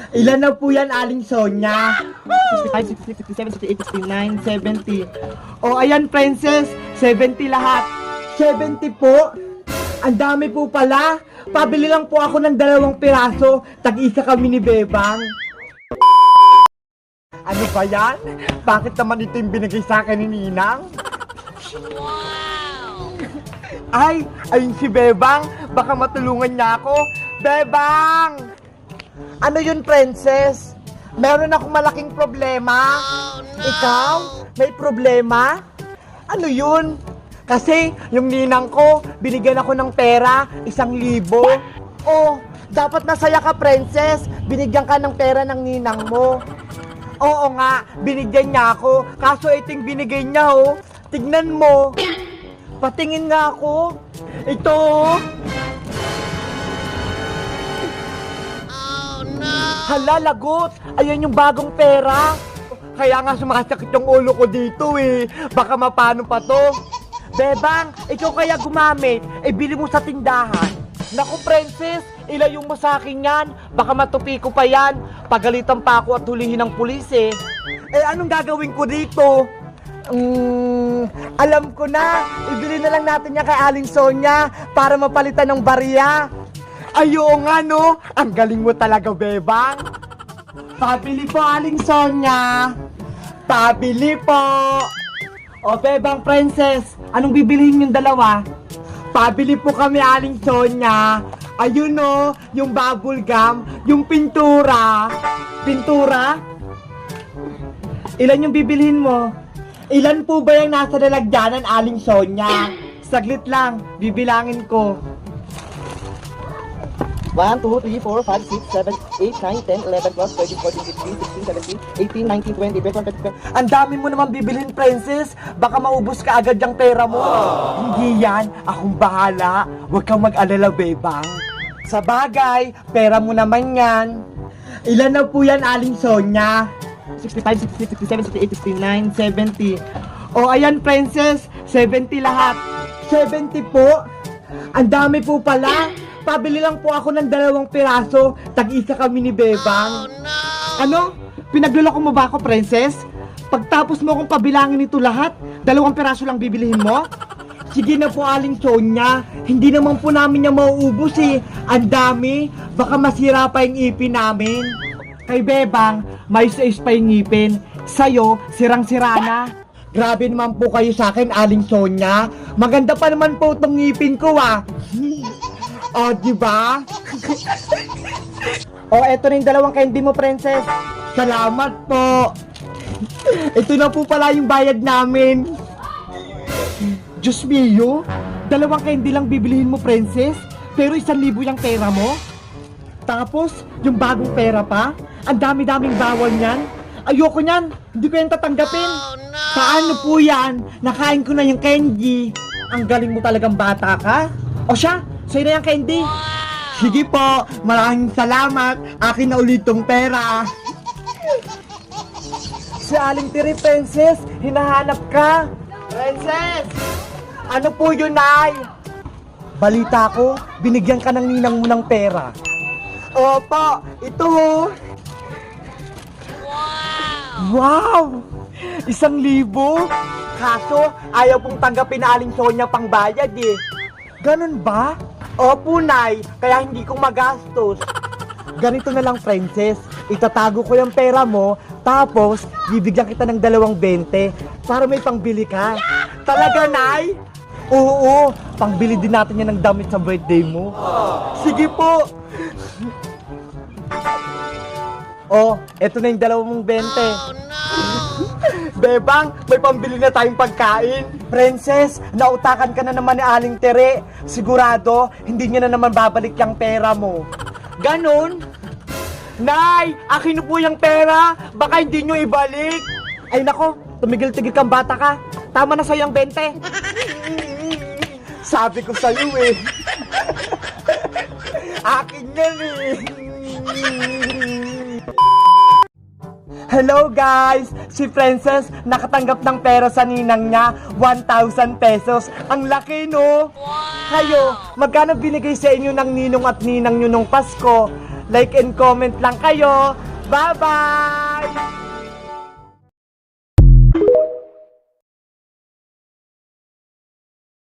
Ilan na po yan, Aling Sonia? 65, 66, 67, 68, 69, 70. O, ayan, Princess. 70 lahat. 70 po? Ang dami po pala. Pabili lang po ako ng 2 piraso. Tag-isa kami ni Bebang. Ano ba yan? Bakit naman ito yung binigay sa akin ni Ninang? Ay, ayun si Bebang. Baka matulungan niya ako. Bebang! Ano yun, Princess? Meron akong malaking problema. Ikaw? May problema? Ano yun? Kasi yung ninang ko, binigyan ako ng pera, 1,000. Oh, dapat masaya ka, Princess. Binigyan ka ng pera ng ninang mo. Oo nga, binigyan niya ako. Kaso iting binigay niya, oh. Tignan mo. Patingin nga ako. Ito, oh. Hala, lagot! Ayan yung bagong pera! Kaya nga sumakasakit yung ulo ko dito eh. Baka mapano pa to. Bebang, ikaw kaya gumamit, bili mo sa tindahan. Naku, Princess, ilayo mo sa akin yan. Baka matupi ko pa yan. Pagalitan pa ako at hulihin ng pulis eh. Anong gagawin ko dito? Alam ko na. Ibili na lang natin yan kay Aling Sonia para mapalitan ng barya. Ayo nga no, ang galing mo talaga, Bebang. Pabili po, Aling Sonia. Pabili po. O, Bebang, Princess, anong bibilihin yung 2? Pabili po kami, Aling Sonia. Ayun no, yung bubble gum, yung pintura. Pintura? Ilan yung bibilihin mo? Ilan po ba yung nasa lalagyanan, Aling Sonia? Saglit lang, bibilangin ko. 1, 2, 3, 4, 5, 6, 7, 8, 9, 10, 11, 12, 13, 14, 15, 16, 17, 18, 19, 20, 21, 22. Ang dami mo naman bibilhin, Princess. Baka maubos ka agad yung pera mo. Hindi yan. Akong bahala. Huwag kang mag-alala, Bebang. Sa bagay, pera mo naman yan. Ilan na po yan, Aling Sonia? 65, 66, 67, 68, 69, 70. O, ayan, Princess. 70 lahat. 70 po? Ang dami po pala. Pabili lang po ako ng 2 piraso. Tag-isa kami ni Bebang. Ano? Pinagluloko mo ba ako, Princess? Pagtapos mo akong pabilangin ito lahat, 2 piraso lang bibilihin mo? Sige na po, Aling Sonia. Hindi naman po namin yung mauubos eh. Ang dami. Baka masira pa yung ipin namin. Kay Bebang, may sais pa yung ngipin. Sa'yo, sirang-sira na. Grabe naman po kayo sa akin, Aling Sonia. Maganda pa naman po itong ngipin ko ah. O, diba? O, eto na yung 2 candy mo, Princess. Salamat po. Ito na po pala yung bayad namin. Diyos mio, 2 candy lang bibilihin mo, Princess. Pero 1,000 yung pera mo. Tapos, yung bagong pera pa. Ang dami-daming bawal niyan. Ayoko niyan. Hindi ko yan tatanggapin. Paano po yan? Nakain ko na yung candy. Ang galing mo talagang bata ka. O siya, sa'yo na yung candy. Sige po, maraming salamat. Akin na ulit tong pera. Si Aling Tiri, Princess, hinahanap ka. Princess! Ano po yun, Nay? Balita ko, binigyan ka ng ninang mo ng pera. Opo, ito ho. Wow! 1,000? Kaso, ayaw pong tanggapin na Aling Sonia pang bayad eh. Ganun ba? Opo, Nay. Kaya hindi ko magastos. Ganito na lang, Princess. Itatago ko yung pera mo, tapos bibigyan kita ng 2.20 para may pangbili ka. Talaga, Nay? Oo, pangbili din natin yan ng damit sa birthday mo. Sige po. Oh, eto na yung 2.20. Bebang, may pambili na tayong pagkain. Princess, nautakan ka na naman ni Aling Tere. Sigurado, hindi niya na naman babalik yung pera mo. Ganon? Nay, akin na po yung pera. Baka hindi nyo ibalik. Ay nako, tumigil-tigil kang bata ka. Tama na sa'yo ang 20. Sabi ko sa'yo eh. Akin yan eh. Hello guys! Si Princess nakatanggap ng pera sa ninang niya, 1,000 pesos. Ang laki no? Wow! Kayo, magkano binigay sa inyo ng ninong at ninang nyo nung Pasko? like and comment lang kayo. Bye-bye!